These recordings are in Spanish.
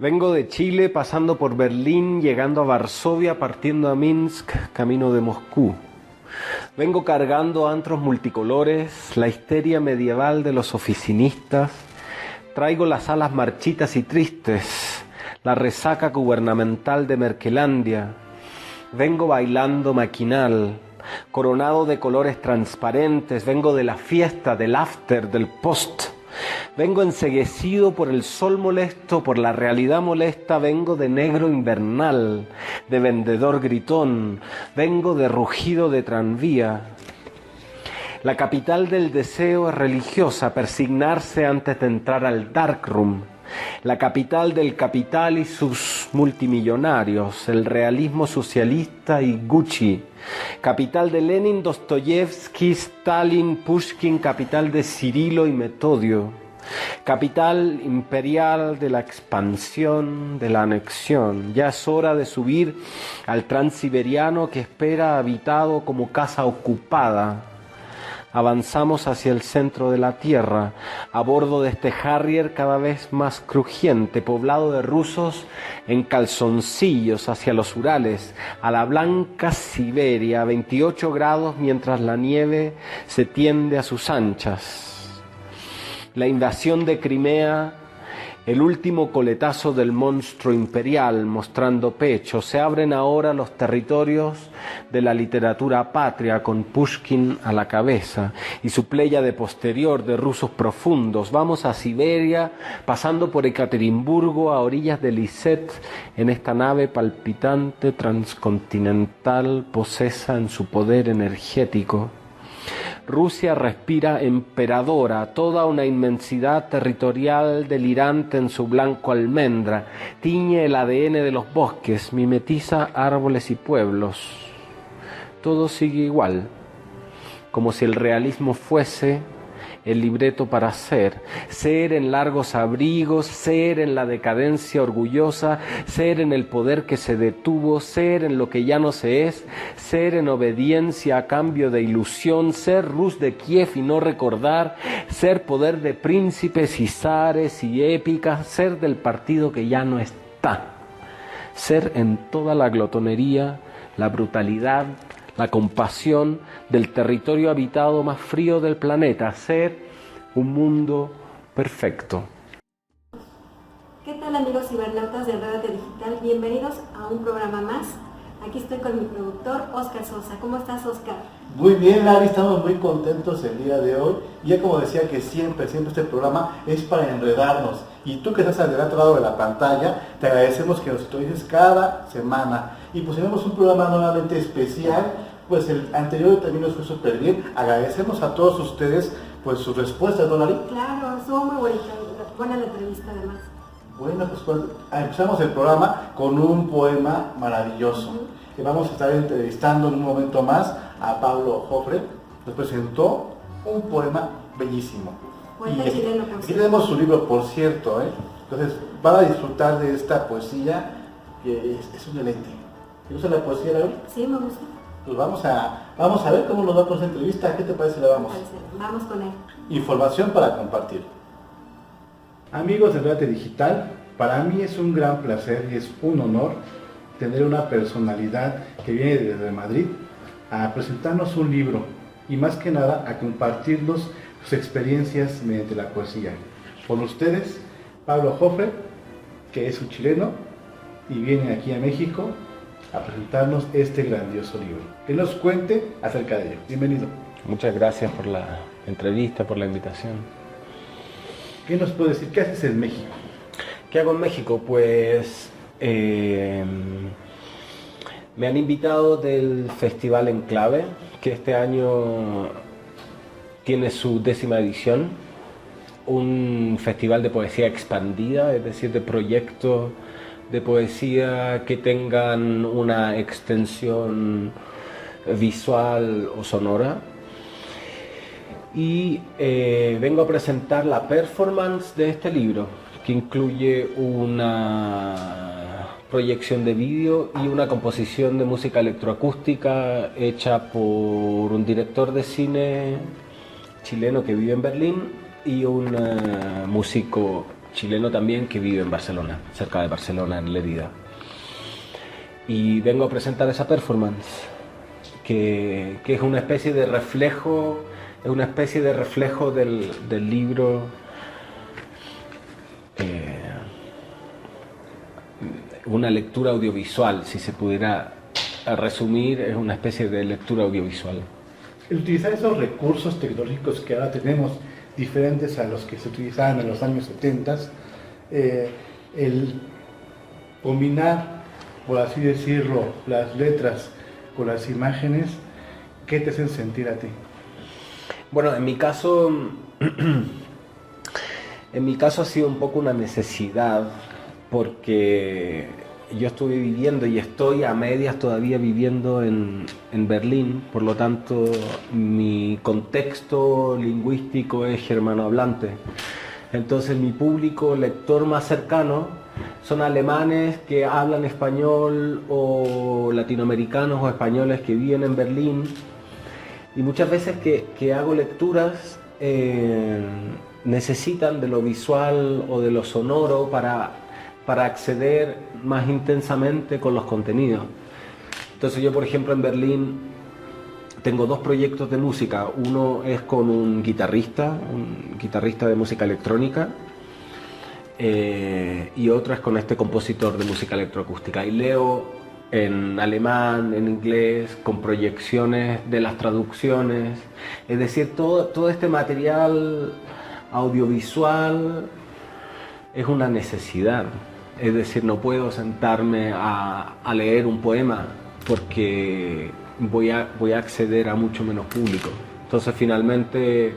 Vengo de Chile, pasando por Berlín, llegando a Varsovia, partiendo a Minsk, camino de Moscú. Vengo cargando antros multicolores, la histeria medieval de los oficinistas. Traigo las alas marchitas y tristes, la resaca gubernamental de Merkelandia. Vengo bailando maquinal, coronado de colores transparentes. Vengo de la fiesta, del after, del post. Vengo enceguecido por el sol molesto, por la realidad molesta. Vengo de negro invernal, de vendedor gritón. Vengo de rugido de tranvía. La capital del deseo es religiosa, persignarse antes de entrar al darkroom. La capital del capital y sus multimillonarios, el realismo socialista y Gucci. Capital de Lenin, Dostoyevsky, Stalin, Pushkin, capital de Cirilo y Metodio. Capital imperial de la expansión, de la anexión. Ya es hora de subir al transiberiano que espera habitado como casa ocupada. Avanzamos hacia el centro de la tierra, a bordo de este Harrier cada vez más crujiente, poblado de rusos en calzoncillos hacia los Urales, a la blanca Siberia, a 28 grados mientras la nieve se tiende a sus anchas. La invasión de Crimea, el último coletazo del monstruo imperial mostrando pecho. Se abren ahora los territorios de la literatura patria con Pushkin a la cabeza y su pléyade posterior de rusos profundos. Vamos a Siberia, pasando por Ekaterimburgo a orillas de Liset, en esta nave palpitante transcontinental posesa en su poder energético. Rusia respira emperadora, toda una inmensidad territorial delirante en su blanco almendra, tiñe el ADN de los bosques, mimetiza árboles y pueblos. Todo sigue igual, como si el realismo fuese el libreto para ser en largos abrigos, ser en la decadencia orgullosa, ser en el poder que se detuvo, ser en lo que ya no se es, ser en obediencia a cambio de ilusión, ser Rus de Kiev y no recordar, ser poder de príncipes y zares y épicas, ser del partido que ya no está, ser en toda la glotonería, la brutalidad, la compasión del territorio habitado más frío del planeta, ser un mundo perfecto. ¿Qué tal, amigos cibernautas de Radio Digital? Bienvenidos a un programa más. Aquí estoy con mi productor, Oscar Sosa. ¿Cómo estás, Oscar? Muy bien, Lari, estamos muy contentos el día de hoy. Y ya como decía que siempre este programa es para enredarnos. Y tú que estás del otro lado de la pantalla, te agradecemos que nos sintonices cada semana. Y pues tenemos un programa nuevamente especial, pues el anterior también nos fue súper bien. Agradecemos a todos ustedes pues sus respuestas, ¿no, Lari? Claro, estuvo muy bonita, buena la entrevista además. Bueno, pues empezamos el programa con un poema maravilloso. Que vamos a estar entrevistando en un momento más a Pablo Jofre. Nos presentó un poema bellísimo. Poeta chileno, por aquí tenemos su libro, por cierto, ¿eh? Entonces van a disfrutar de esta poesía, que es un deleite. ¿Te gusta la poesía, Laura? Sí, me gusta. Pues vamos a ver cómo nos va con esta entrevista. ¿Qué te parece? La vamos. Vamos con él. Información para compartir. Amigos de Radio Digital, para mí es un gran placer y es un honor tener una personalidad que viene desde Madrid a presentarnos un libro y más que nada a compartirnos sus experiencias mediante la poesía. Con ustedes, Pablo Jofre, que es un chileno y viene aquí a México a presentarnos este grandioso libro. Que nos cuente acerca de ello. Bienvenido. Muchas gracias por la entrevista, por la invitación. ¿Qué nos puede decir? ¿Qué haces en México? ¿Qué hago en México? Pues me han invitado del Festival Enclave, que este año tiene su 10ª edición, un festival de poesía expandida, es decir, de proyectos de poesía que tengan una extensión visual o sonora. Y vengo a presentar la performance de este libro, que incluye una proyección de vídeo y una composición de música electroacústica hecha por un director de cine chileno que vive en Berlín y un músico chileno también que vive en Barcelona, cerca de Barcelona, en Lérida. Y vengo a presentar esa performance, que es una especie de reflejo, del libro, una lectura audiovisual, si se pudiera resumir, es una especie de lectura audiovisual. El utilizar esos recursos tecnológicos que ahora tenemos, diferentes a los que se utilizaban en los años 70, el combinar, por así decirlo, las letras con las imágenes, ¿qué te hacen sentir a ti? Bueno, en mi caso ha sido un poco una necesidad, porque yo estuve viviendo y estoy a medias todavía viviendo en Berlín, por lo tanto mi contexto lingüístico es germanohablante. Entonces mi público lector más cercano son alemanes que hablan español, o latinoamericanos o españoles que viven en Berlín, y muchas veces que hago lecturas necesitan de lo visual o de lo sonoro para acceder más intensamente con los contenidos. Entonces yo, por ejemplo, en Berlín tengo dos proyectos de música. Uno es con un guitarrista de música electrónica, y otro es con este compositor de música electroacústica. Y leo en alemán, en inglés, con proyecciones de las traducciones. Es decir, todo este material audiovisual es una necesidad. Es decir, no puedo sentarme a leer un poema porque voy a acceder a mucho menos público. Entonces finalmente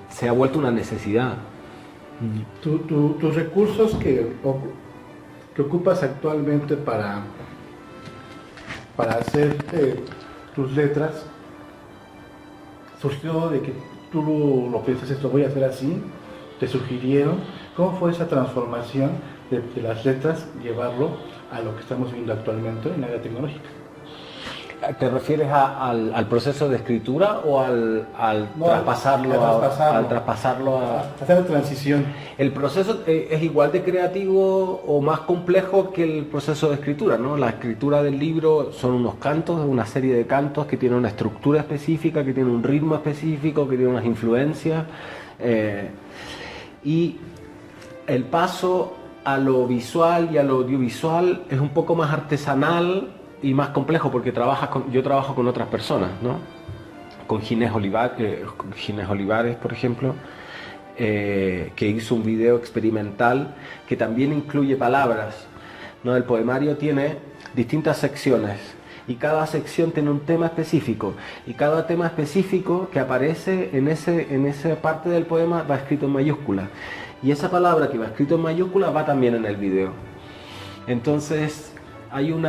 se ha vuelto una necesidad. Tus recursos que ocupas actualmente para hacer tus letras, ¿surgió de que tú lo piensas, esto voy a hacer así? ¿Te sugirieron? ¿Cómo fue esa transformación de las letras, llevarlo a lo que estamos viendo actualmente en la área tecnológica? ¿Te refieres al proceso de escritura o al traspasarlo a hacer la transición? El proceso es igual de creativo o más complejo que el proceso de escritura, ¿no? La escritura del libro son unos cantos, una serie de cantos que tienen una estructura específica, que tienen un ritmo específico, que tienen unas influencias, y el paso a lo visual y a lo audiovisual es un poco más artesanal y más complejo, porque yo trabajo con otras personas, ¿no? Con Ginés Olivares, por ejemplo, que hizo un video experimental que también incluye palabras, ¿no? El poemario tiene distintas secciones y cada sección tiene un tema específico, y cada tema específico que aparece en esa parte del poema va escrito en mayúsculas, y esa palabra que va escrito en mayúsculas va también en el video. Entonces hay un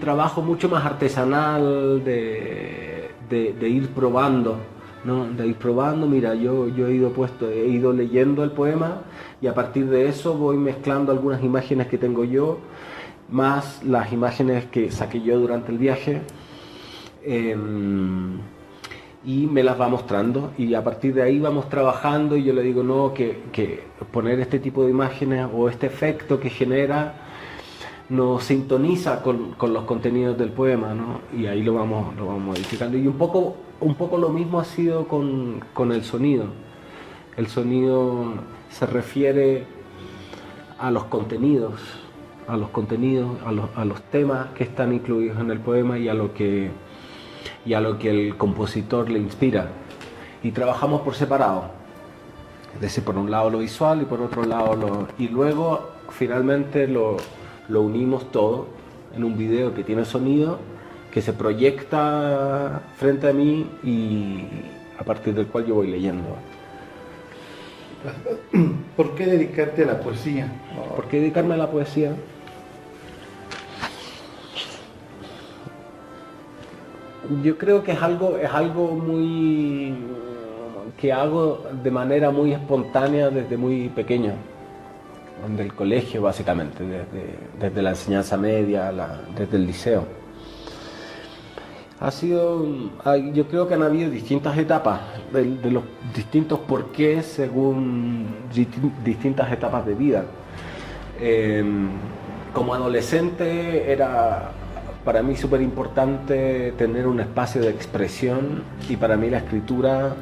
trabajo mucho más artesanal de ir probando, ¿no? De ir probando. Mira, yo he ido leyendo el poema, y a partir de eso voy mezclando algunas imágenes que tengo yo, más las imágenes que saqué yo durante el viaje, y me las va mostrando, y a partir de ahí vamos trabajando, y yo le digo, no, que poner este tipo de imágenes o este efecto que genera nos sintoniza con los contenidos del poema, ¿no? Y ahí lo vamos modificando. Y un poco lo mismo ha sido con el sonido. El sonido se refiere a los contenidos, a los temas que están incluidos en el poema, y a lo que el compositor le inspira. Y trabajamos por separado. Es decir, por un lado lo visual y por otro lado y luego finalmente lo unimos todo en un video que tiene sonido, que se proyecta frente a mí y a partir del cual yo voy leyendo. ¿Por qué dedicarte a la poesía? ¿Por qué dedicarme a la poesía? Yo creo que es algo muy que hago de manera muy espontánea desde muy pequeño, desde el colegio básicamente, desde la enseñanza media, desde el liceo. Yo creo que han habido distintas etapas, de los distintos porqués según distintas etapas de vida. Como adolescente era para mí súper importante tener un espacio de expresión, y para mí la escritura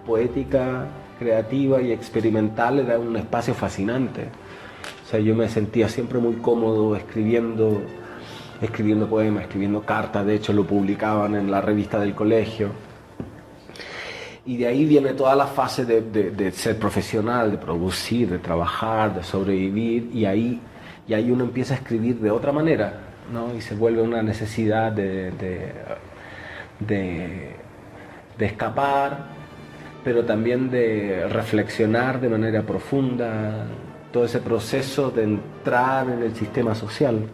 poética, creativa y experimental era un espacio fascinante. O sea, yo me sentía siempre muy cómodo escribiendo poemas, escribiendo cartas. De hecho lo publicaban en la revista del colegio, y de ahí viene toda la fase de ser profesional, de producir, de trabajar, de sobrevivir, y ahí uno empieza a escribir de otra manera, ¿no? Y se vuelve una necesidad de escapar, pero también de reflexionar de manera profunda, todo ese proceso de entrar en el sistema social.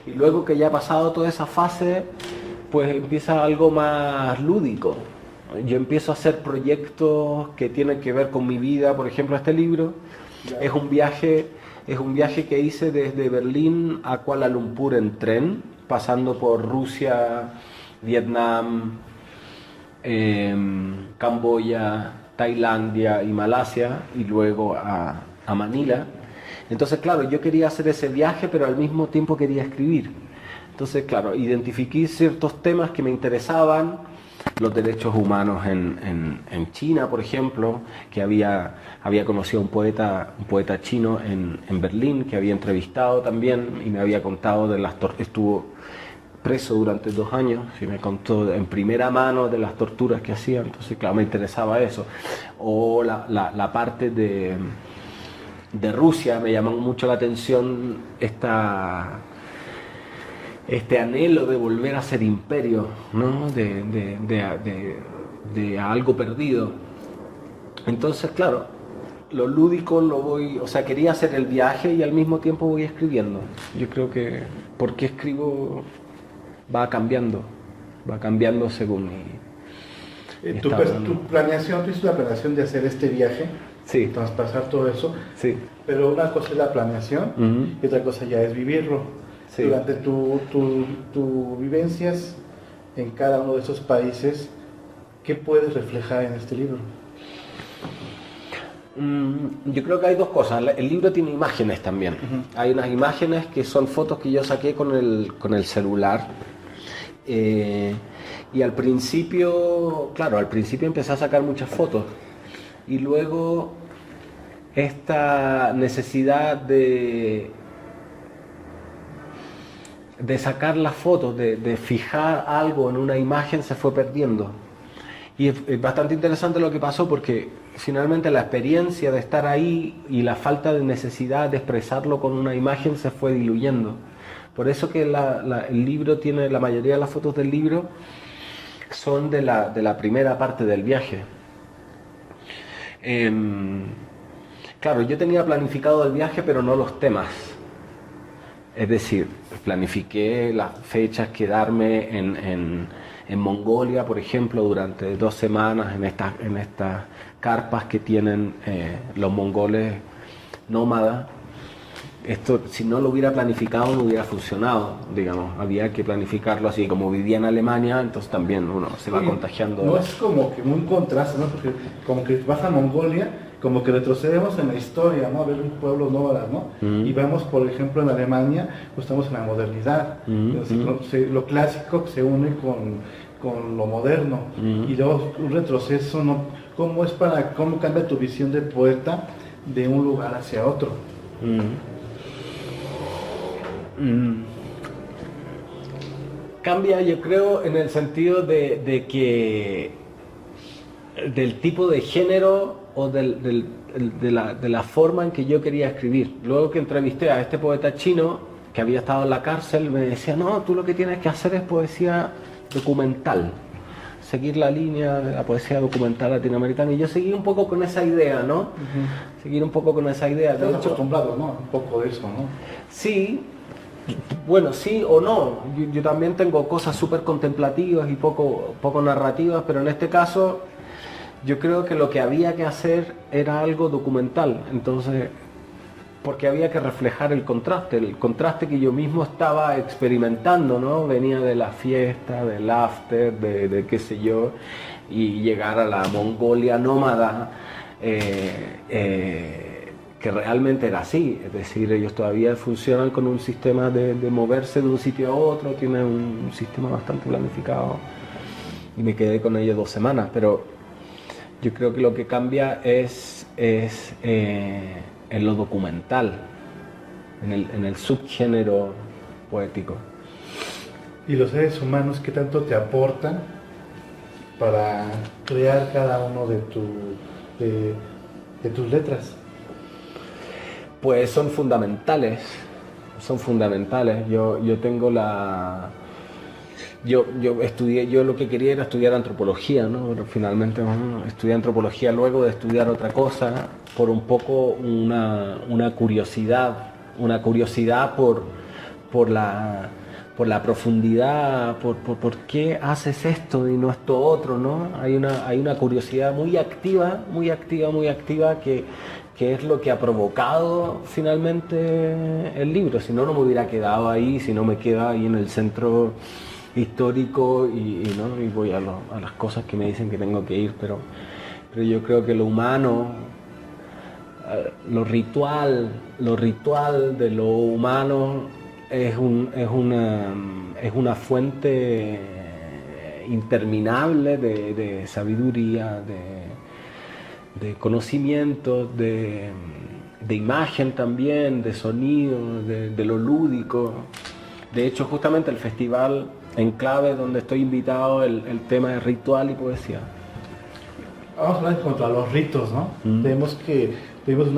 Y luego que ya ha pasado toda esa fase, pues empieza algo más lúdico. Yo empiezo a hacer proyectos que tienen que ver con mi vida. Por ejemplo, este libro es un viaje que hice desde Berlín a Kuala Lumpur en tren, pasando por Rusia, Vietnam, Camboya, Tailandia y Malasia, y luego a Manila. Entonces, claro, yo quería hacer ese viaje, pero al mismo tiempo quería escribir. Entonces, claro, identifiqué ciertos temas que me interesaban, los derechos humanos en China, por ejemplo, que había conocido a un poeta chino en Berlín, que había entrevistado también, y me había contado de estuvo preso durante 2 años, y me contó en primera mano de las torturas que hacía. Entonces, claro, me interesaba eso. O la parte de Rusia, me llamó mucho la atención este anhelo de volver a ser imperio, ¿no? de algo perdido. Entonces, claro, lo lúdico quería hacer el viaje y al mismo tiempo voy escribiendo. Yo creo que porque escribo va cambiando según mi tu planeación, tú hiciste la planeación de hacer este viaje, sí, traspasar todo eso, sí, pero una cosa es la planeación, y otra cosa ya es vivirlo. Sí. Durante tus vivencias en cada uno de esos países, ¿qué puedes reflejar en este libro? Yo creo que hay 2 cosas. El libro tiene imágenes también. Hay unas imágenes que son fotos que yo saqué con el celular. Y al principio empecé a sacar muchas fotos. Y luego esta necesidad de sacar las fotos, de fijar algo en una imagen, se fue perdiendo. Y es bastante interesante lo que pasó, porque finalmente la experiencia de estar ahí y la falta de necesidad de expresarlo con una imagen se fue diluyendo. Por eso que el libro tiene, la mayoría de las fotos del libro son de la primera parte del viaje. Claro, yo tenía planificado el viaje, pero no los temas. Es decir, planifiqué las fechas, quedarme en Mongolia, por ejemplo, durante 2 semanas en estas carpas que tienen los mongoles nómadas. Esto, si no lo hubiera planificado, no hubiera funcionado, digamos. Había que planificarlo así. Como vivía en Alemania, entonces también uno se va contagiando. No es como que un contraste, ¿no? Porque como que vas a Mongolia, como que retrocedemos en la historia, ¿no? A ver un pueblo nómada, ¿no? Y vamos, por ejemplo, en Alemania, pues estamos en la modernidad. Lo clásico se une con lo moderno. Y luego un retroceso, ¿no? ¿Cómo cambia tu visión de poeta de un lugar hacia otro? Cambia, yo creo, en el sentido de que del tipo de género o de la forma en que yo quería escribir. Luego que entrevisté a este poeta chino que había estado en la cárcel, me decía: no, tú lo que tienes que hacer es poesía documental, seguir la línea de la poesía documental latinoamericana. Y yo seguí un poco con esa idea, ¿no? Seguir un poco con esa idea. Estás acostumbrado, ¿no? Un poco de eso, ¿no? Sí. Bueno, sí o no. Yo también tengo cosas súper contemplativas y poco narrativas, pero en este caso yo creo que lo que había que hacer era algo documental. Entonces porque había que reflejar el contraste que yo mismo estaba experimentando, ¿no? Venía de la fiesta, del after, de qué sé yo, y llegar a la Mongolia nómada, que realmente era así, es decir, ellos todavía funcionan con un sistema de moverse de un sitio a otro, tienen un sistema bastante planificado, y me quedé con ellos 2 semanas, pero yo creo que lo que cambia es en lo documental, en el subgénero poético. ¿Y los seres humanos qué tanto te aportan para crear cada uno de tus letras? Pues son fundamentales. Yo tengo Yo estudié, yo lo que quería era estudiar antropología, ¿no? Pero finalmente estudié antropología luego de estudiar otra cosa, por un poco una curiosidad por la profundidad, por qué haces esto y no esto otro, ¿no? Hay una curiosidad muy activa que es lo que ha provocado finalmente el libro. Si no, no me hubiera quedado ahí, si no me queda ahí en el centro histórico ¿no? Y voy a las cosas que me dicen que tengo que ir, pero yo creo que lo humano, lo ritual de lo humano es una fuente interminable de sabiduría, de conocimiento, de imagen también, de sonido, de lo lúdico. De hecho, justamente el festival Enclave, donde estoy invitado, el tema es ritual y poesía. Vamos a hablar contra los ritos, ¿no? Vemos que hicimos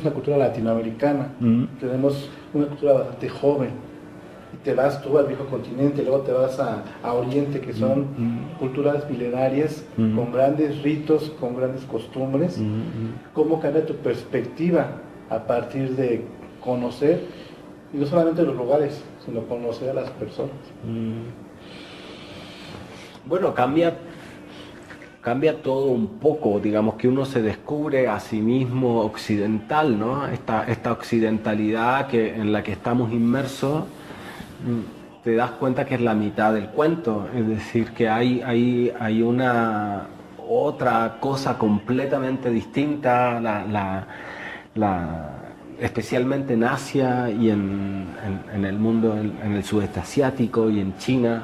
una cultura latinoamericana, tenemos una cultura bastante joven, y te vas tú al viejo continente, luego te vas a Oriente, que son culturas milenarias, con grandes ritos, con grandes costumbres. ¿Cómo cambia tu perspectiva a partir de conocer, y no solamente los lugares, sino conocer a las personas? Bueno, cambia todo un poco, digamos que uno se descubre a sí mismo occidental, ¿no? Esta occidentalidad en la que estamos inmersos, te das cuenta que es la mitad del cuento, es decir, que hay una otra cosa completamente distinta, especialmente en Asia y en el mundo, en el sudeste asiático y en China.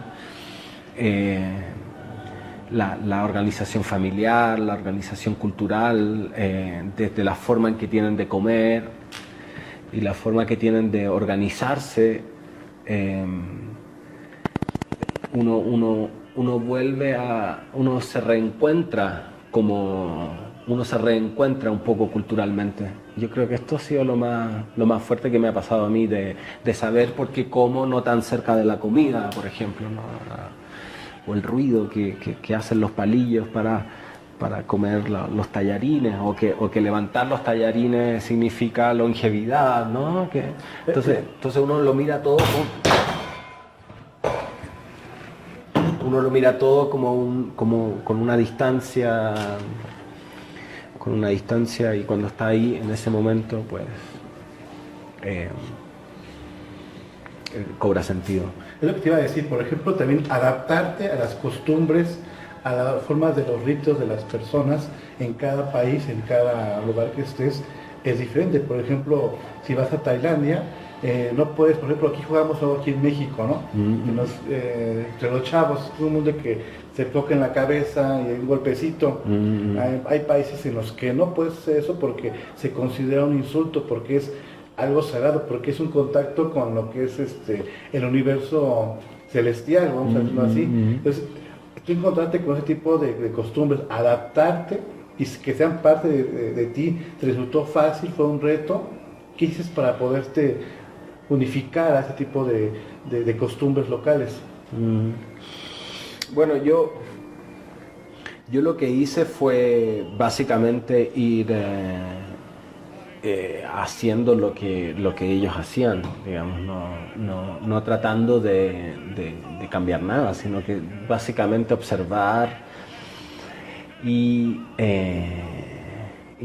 La organización familiar, la organización cultural, desde la forma en que tienen de comer y la forma que tienen de organizarse, uno se reencuentra un poco culturalmente. Yo creo que esto ha sido lo más fuerte que me ha pasado a mí, de saber por qué como no tan cerca de la comida, por ejemplo, ¿no? O el ruido que hacen los palillos para comer los tallarines, o que levantar los tallarines significa longevidad, ¿no? Entonces uno lo mira todo como con una distancia, y cuando está ahí en ese momento, pues cobra sentido. Es lo que te iba a decir, por ejemplo, también adaptarte a las costumbres, a las formas de los ritos de las personas en cada país, en cada lugar que estés, es diferente. Por ejemplo, si vas a Tailandia, no puedes, por ejemplo, aquí jugamos algo aquí en México, ¿no? Entre los chavos, todo el mundo que se toca en la cabeza y hay un golpecito. Hay países en los que no puedes hacer eso porque se considera un insulto, porque es algo sagrado, porque es un contacto con lo que es el universo celestial, vamos a decirlo así. Entonces, tú encontrarte con ese tipo de costumbres, adaptarte y que sean parte de ti, ¿te resultó fácil? ¿Fue un reto? ¿Qué hiciste para poderte unificar a ese tipo de costumbres locales? Bueno, yo lo que hice fue básicamente ir haciendo lo que ellos hacían, digamos, no tratando de cambiar nada, sino que básicamente observar y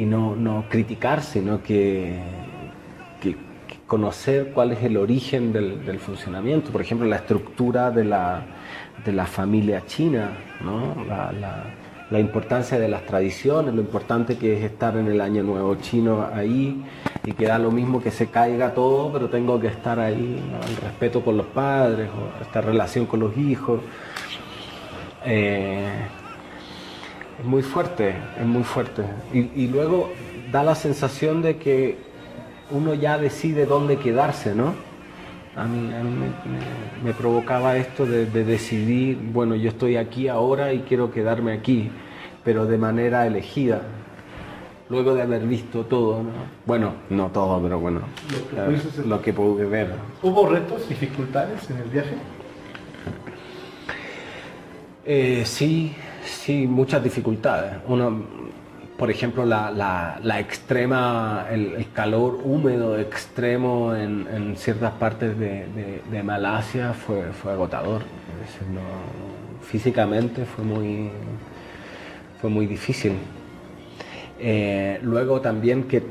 no criticar, sino que conocer cuál es el origen del funcionamiento. Por ejemplo, la estructura de la familia china, ¿no? La importancia de las tradiciones, lo importante que es estar en el Año Nuevo chino ahí, y que da lo mismo que se caiga todo, pero tengo que estar ahí, ¿no? El respeto por los padres, o esta relación con los hijos. Es muy fuerte, es muy fuerte. Y luego da la sensación de que uno ya decide dónde quedarse, ¿no? A mí me provocaba esto de decidir, bueno, yo estoy aquí ahora y quiero quedarme aquí, pero de manera elegida, luego de haber visto todo, ¿no? Bueno, no todo, pero bueno, lo que pude ver. ¿Hubo retos, dificultades en el viaje? Sí, muchas dificultades. Por ejemplo, la extrema, el calor húmedo extremo en ciertas partes de Malasia fue agotador. Es decir, físicamente fue muy difícil. Luego también que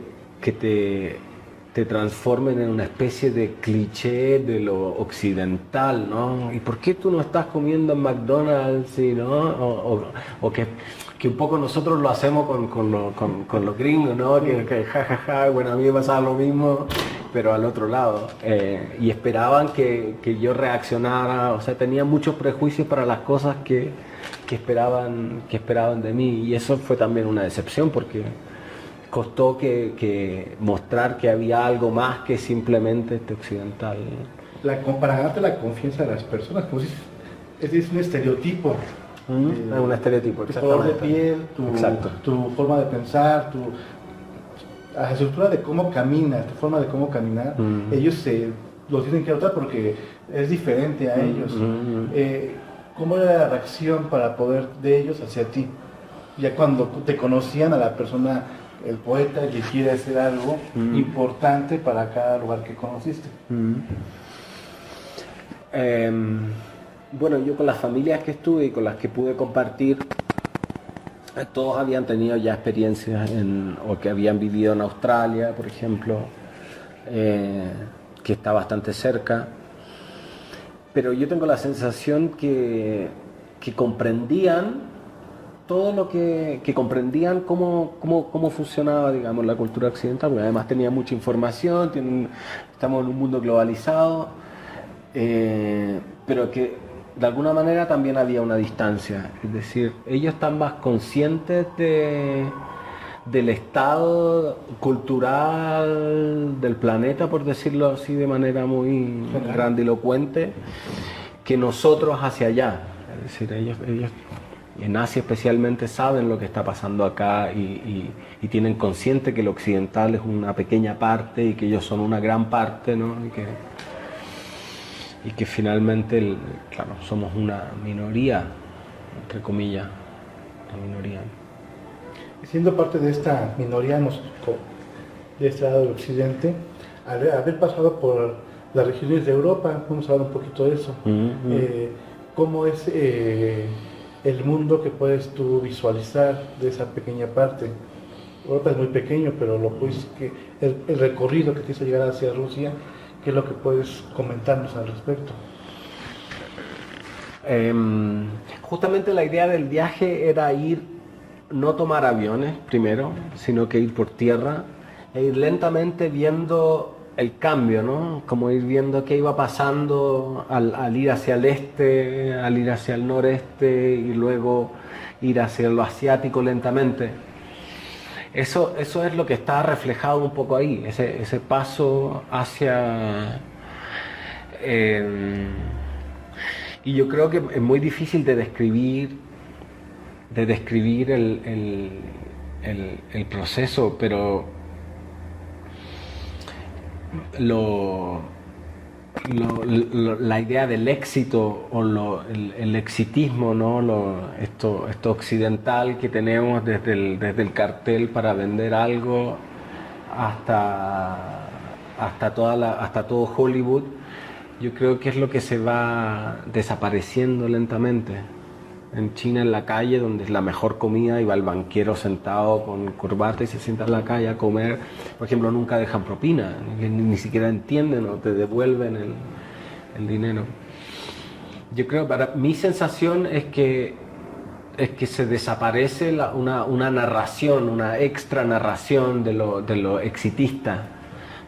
te transformen en una especie de cliché de lo occidental, ¿no? ¿Y por qué tú no estás comiendo en McDonald's, ¿no? O que un poco nosotros lo hacemos con los gringos, ¿no? Que jajaja, bueno, a mí me pasaba lo mismo, pero al otro lado. Y esperaban que yo reaccionara, o sea, tenía muchos prejuicios para las cosas que esperaban de mí, y eso fue también una decepción, porque costó que mostrar que había algo más que simplemente este occidental. Para ganarte la confianza de las personas, como si es un estereotipo. Es un estereotipo, tu color de piel, tu forma de pensar, la estructura de cómo caminas, tu forma de cómo caminar, ellos lo tienen que adoptar porque es diferente a ellos. ¿Cómo era la reacción de ellos hacia ti? Ya cuando te conocían a la persona, el poeta, que quiere hacer algo importante para cada lugar que conociste. Bueno, yo con las familias que estuve y con las que pude compartir, todos habían tenido ya experiencias o que habían vivido en Australia, por ejemplo, que está bastante cerca. Pero yo tengo la sensación que comprendían todo lo que comprendían cómo funcionaba, digamos, la cultura occidental, porque además tenía mucha información, estamos en un mundo globalizado, pero que de alguna manera también había una distancia, es decir, ellos están más conscientes del estado cultural del planeta, por decirlo así de manera muy grandilocuente, que nosotros hacia allá. Es decir, ellos en Asia especialmente saben lo que está pasando acá y tienen consciente que lo occidental es una pequeña parte y que ellos son una gran parte, ¿no? Y que finalmente, claro, somos una minoría, entre comillas, una minoría. Siendo parte de esta minoría de este lado del occidente, haber pasado por las regiones de Europa, vamos a hablar un poquito de eso. ¿Cómo es el mundo que puedes tú visualizar de esa pequeña parte? Europa es muy pequeño, pero el recorrido que te hizo llegar hacia Rusia, ¿qué es lo que puedes comentarnos al respecto? Justamente la idea del viaje era no tomar aviones primero, sino que ir por tierra e ir lentamente viendo el cambio, ¿no? Como ir viendo qué iba pasando al ir hacia el este, al ir hacia el noreste y luego ir hacia lo asiático lentamente. Eso es lo que está reflejado un poco ahí, ese paso hacia... y yo creo que es muy difícil de describir el proceso, pero la idea del éxito o el exitismo, ¿no? Esto occidental que tenemos desde el cartel para vender algo hasta todo Hollywood, yo creo que es lo que se va desapareciendo lentamente. En China, en la calle, donde es la mejor comida, y va el banquero sentado con corbata y se sienta en la calle a comer. Por ejemplo, nunca dejan propina, ni siquiera entienden o te devuelven el dinero. Yo creo, para mi sensación es que se desaparece una narración, una extra narración de lo exitista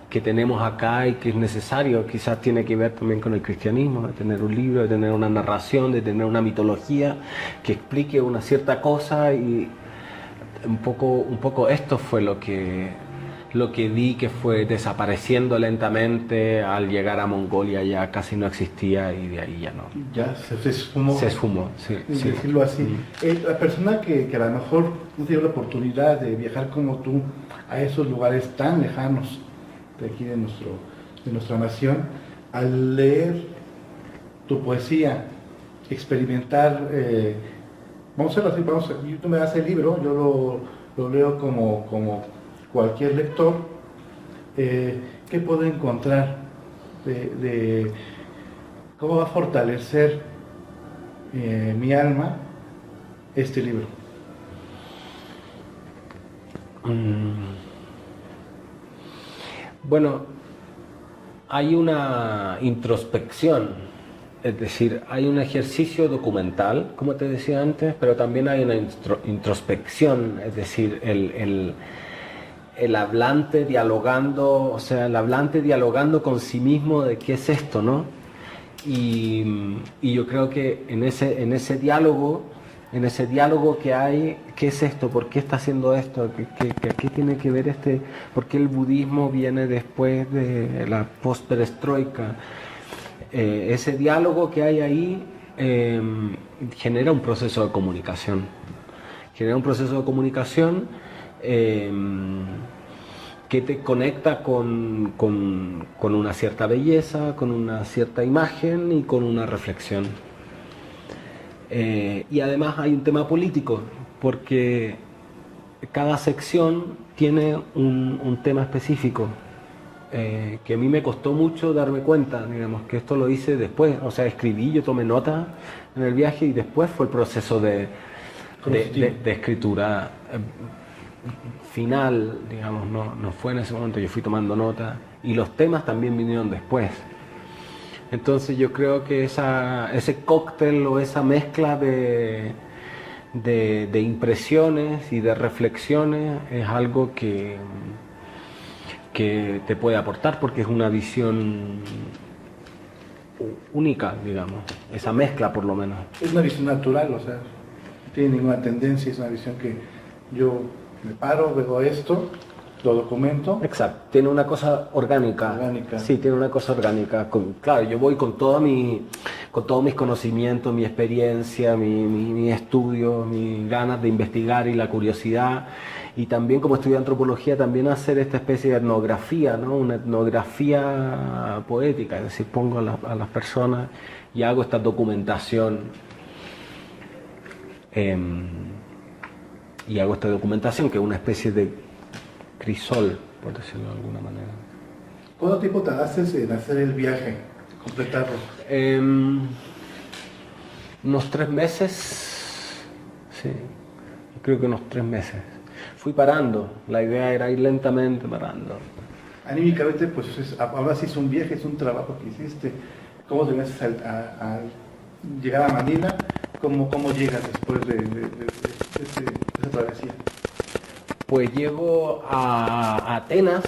que tenemos acá y que es necesario. Quizás tiene que ver también con el cristianismo, de tener un libro, de tener una narración, de tener una mitología que explique una cierta cosa, y un poco esto fue lo que vi que fue desapareciendo lentamente. Al llegar a Mongolia ya casi no existía, y de ahí ya no. Ya se esfumó. Se esfumó, sí. Decirlo así. La persona que a lo mejor no tiene la oportunidad de viajar como tú a esos lugares tan lejanos de aquí de nuestra nación, al leer tu poesía, experimentar, vamos a hacerlo así, tú me das el libro, yo lo leo como cualquier lector, ¿qué puedo encontrar de cómo va a fortalecer mi alma este libro? Bueno, hay una introspección, es decir, hay un ejercicio documental, como te decía antes, pero también hay una introspección, es decir, el hablante dialogando, o sea, el hablante dialogando con sí mismo de qué es esto, ¿no? Y yo creo que en ese diálogo que hay, ¿qué es esto? ¿Por qué está haciendo esto? ¿Qué tiene que ver ¿Por qué el budismo viene después de la post-perestroika? Ese diálogo que hay ahí genera un proceso de comunicación. Que te conecta con una cierta belleza, con una cierta imagen y con una reflexión. Y además hay un tema político, porque cada sección tiene un tema específico, que a mí me costó mucho darme cuenta, digamos, que esto lo hice después. O sea, escribí, yo tomé nota en el viaje, y después fue el proceso de escritura final, digamos, no fue en ese momento. Yo fui tomando nota y los temas también vinieron después. Entonces yo creo que ese cóctel o esa mezcla de impresiones y de reflexiones es algo que te puede aportar, porque es una visión única, digamos, esa mezcla por lo menos. Es una visión natural, o sea, no tiene ninguna tendencia, es una visión que yo me paro, veo esto, lo documento. Exacto, tiene una cosa orgánica. Sí, tiene una cosa orgánica. Claro, yo voy con todos mis conocimientos, mi experiencia, mi estudio, mis ganas de investigar y la curiosidad. Y también, como estudio antropología, también hacer esta especie de etnografía, ¿no? Una etnografía poética, es decir, pongo a las personas y hago esta documentación. Y hago esta documentación, que es una especie de crisol, por decirlo de alguna manera. ¿Cuánto tiempo tardaste en hacer el viaje, completarlo? Unos 3 meses, sí, creo que unos 3 meses. Fui parando, la idea era ir lentamente parando. Anímicamente, pues ahora sí es un viaje, es un trabajo que hiciste. ¿Cómo te ves al llegar a Manila? ¿Cómo llegas después de esa travesía? Pues llego a Atenas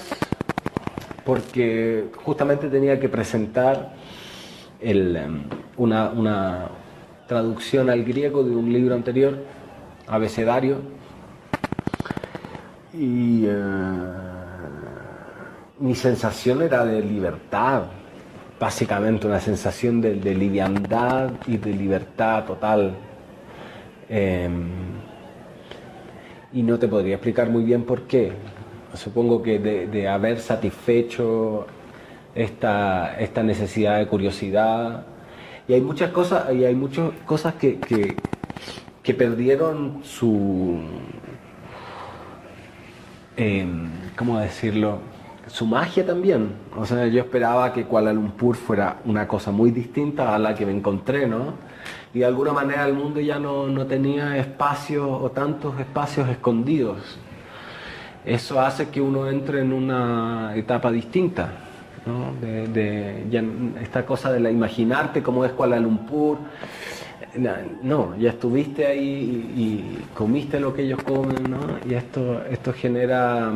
porque justamente tenía que presentar una traducción al griego de un libro anterior, Abecedario, y mi sensación era de libertad, básicamente una sensación de liviandad y de libertad total. Y no te podría explicar muy bien por qué. Supongo que de haber satisfecho esta necesidad de curiosidad. Y hay muchas cosas que perdieron su... ¿cómo decirlo? Su magia también. O sea, yo esperaba que Kuala Lumpur fuera una cosa muy distinta a la que me encontré, ¿no? y de alguna manera el mundo ya no tenía espacios o tantos espacios escondidos. Eso hace que uno entre en una etapa distinta, ¿no? Ya esta cosa de la imaginarte cómo es Kuala Lumpur. No, ya estuviste ahí y comiste lo que ellos comen, ¿no? Y esto genera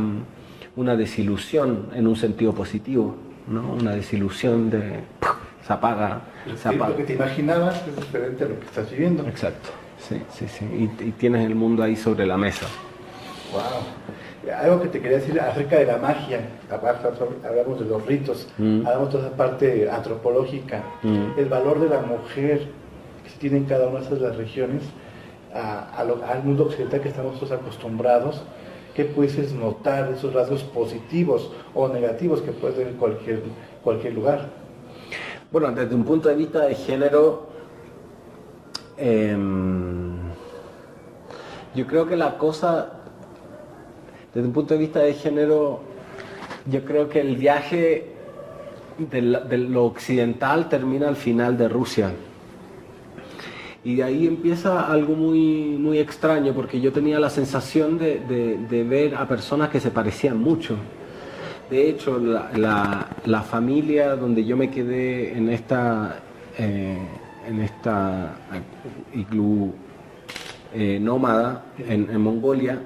una desilusión en un sentido positivo, ¿no? Una desilusión de se apaga. Lo que te imaginabas es diferente a lo que estás viviendo. Exacto, sí. Y tienes el mundo ahí sobre la mesa. Wow. Algo que te quería decir acerca de la magia, hablamos de los ritos, hablamos de esa parte antropológica, el valor de la mujer que se tiene en cada una de esas regiones, al mundo occidental que estamos todos acostumbrados. ¿Qué puedes notar de esos rasgos positivos o negativos que puedes ver en cualquier lugar? Bueno, desde un punto de vista de género, yo creo que la cosa, desde un punto de vista de género, yo creo que el viaje de lo occidental termina al final de Rusia. Y de ahí empieza algo muy, muy extraño, porque yo tenía la sensación de ver a personas que se parecían mucho. De hecho, la familia donde yo me quedé en esta iglú nómada en Mongolia,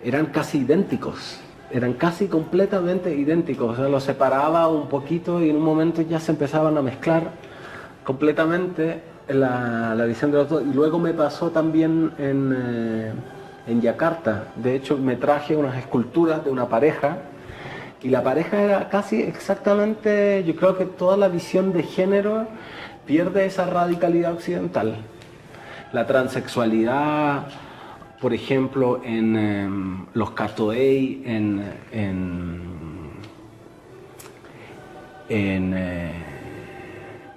eran casi idénticos. Eran casi completamente idénticos. O sea, los separaba un poquito y en un momento ya se empezaban a mezclar completamente la visión de los dos. Y luego me pasó también en Yakarta. De hecho, me traje unas esculturas de una pareja y la pareja era casi exactamente, yo creo que toda la visión de género pierde esa radicalidad occidental. La transexualidad, por ejemplo, en los Katoei, en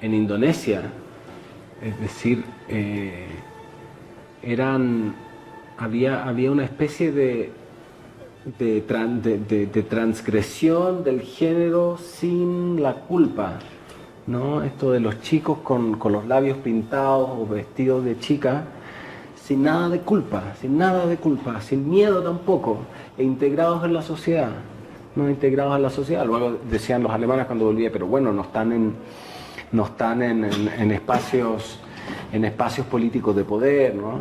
Indonesia, es decir, había una especie de transgresión del género sin la culpa, ¿no? Esto de los chicos con los labios pintados o vestidos de chica, sin nada de culpa, sin miedo tampoco, e integrados en la sociedad, ¿no? Integrados en la sociedad. Luego decían los alemanes cuando volvía, pero bueno, no están en espacios políticos de poder, ¿no?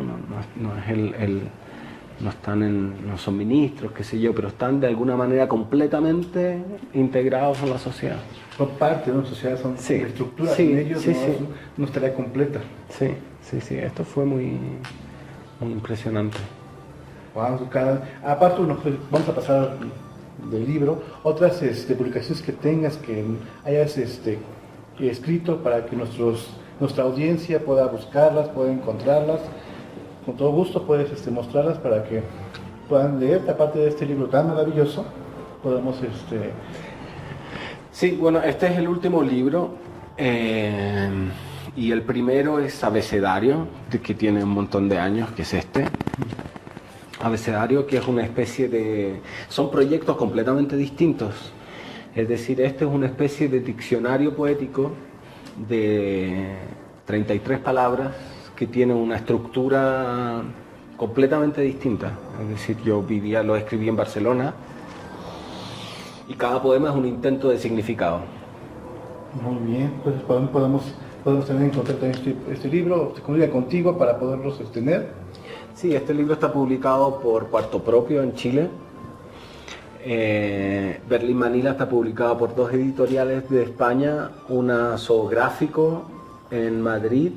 No son ministros, qué sé yo, pero están de alguna manera completamente integrados en la sociedad. Son parte de una sociedad, son estructuras, sin ellos no estaría completa. Sí, esto fue muy impresionante. Wow, aparte vamos a pasar del libro, otras publicaciones que tengas, que hayas escrito para que nuestra audiencia pueda buscarlas, pueda encontrarlas. Con todo gusto puedes mostrarlas para que puedan leer, aparte de este libro tan maravilloso, podemos Sí, bueno, este es el último libro y el primero es Abecedario, que tiene un montón de años, que es este. Abecedario, que es una especie de... Son proyectos completamente distintos. Es decir, este es una especie de diccionario poético de 33 palabras que tiene una estructura completamente distinta. Es decir, lo escribí en Barcelona y cada poema es un intento de significado. Muy bien, pues podemos tener en contacto este libro, se comunica contigo para poderlo sostener. Sí, este libro está publicado por Cuarto Propio en Chile. Berlín Manila está publicado por dos editoriales de España, una Zoográfico en Madrid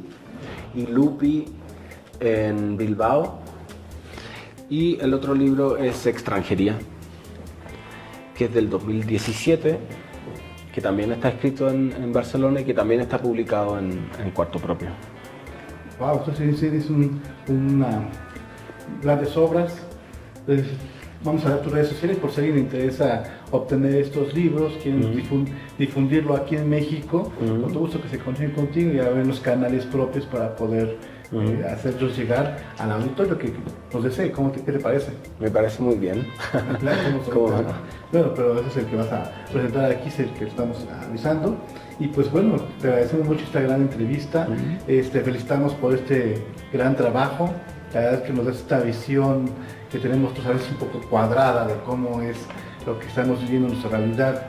y Lupi en Bilbao. Y el otro libro es Extranjería, que es del 2017, que también está escrito en Barcelona y que también está publicado en Cuarto Propio. Wow, entonces es grandes obras. Entonces, vamos a dar tus redes sociales por si a alguien le interesa obtener estos libros, quieren difundirlo aquí en México. Con todo gusto que se contacten contigo y a ver los canales propios para poder hacerlos llegar al auditorio que nos desee. ¿Qué te parece? Me parece muy bien. Bueno, pero ese es el que vas a presentar aquí, es el que estamos avisando. Y pues bueno, te agradecemos mucho esta gran entrevista. Felicitamos por este gran trabajo. La verdad es que nos da esta visión que tenemos, tú sabes, un poco cuadrada de cómo es lo que estamos viviendo en nuestra realidad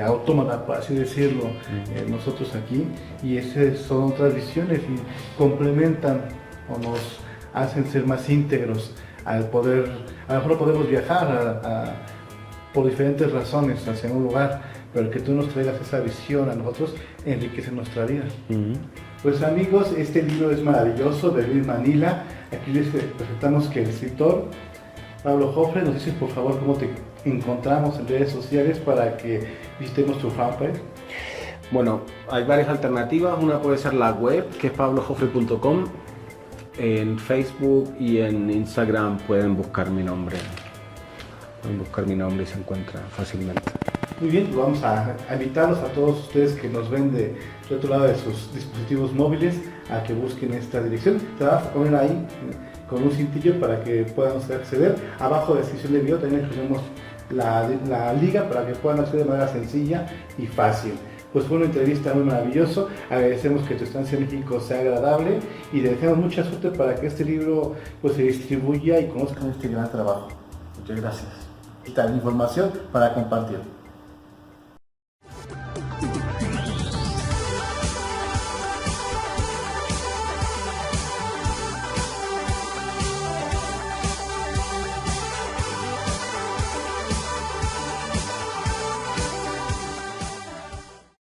autómata, por así decirlo, nosotros aquí, y esas son otras visiones y complementan o nos hacen ser más íntegros al poder, a lo mejor podemos viajar por diferentes razones hacia un lugar, pero que tú nos traigas esa visión a nosotros enriquece nuestra vida. Pues amigos, este libro es maravilloso, de Luis Manila. Aquí les presentamos que el escritor Pablo Jofre nos dice por favor cómo te encontramos en redes sociales para que visitemos tu fanpage. Bueno, hay varias alternativas. Una puede ser la web, que es pablojofre.com. En Facebook y en Instagram pueden buscar mi nombre. Y se encuentra fácilmente. Muy bien, pues vamos a invitarlos a todos ustedes que nos ven de otro lado de sus dispositivos móviles a que busquen esta dirección. Te vas a poner ahí con un cintillo para que puedan acceder. Abajo de la descripción del video también incluimos la liga para que puedan acceder de manera sencilla y fácil. Pues fue una entrevista muy maravillosa. Agradecemos que tu estancia en México sea agradable y le deseamos mucha suerte para que este libro pues se distribuya y conozcan este gran trabajo. Muchas gracias. Esta es la información para compartir.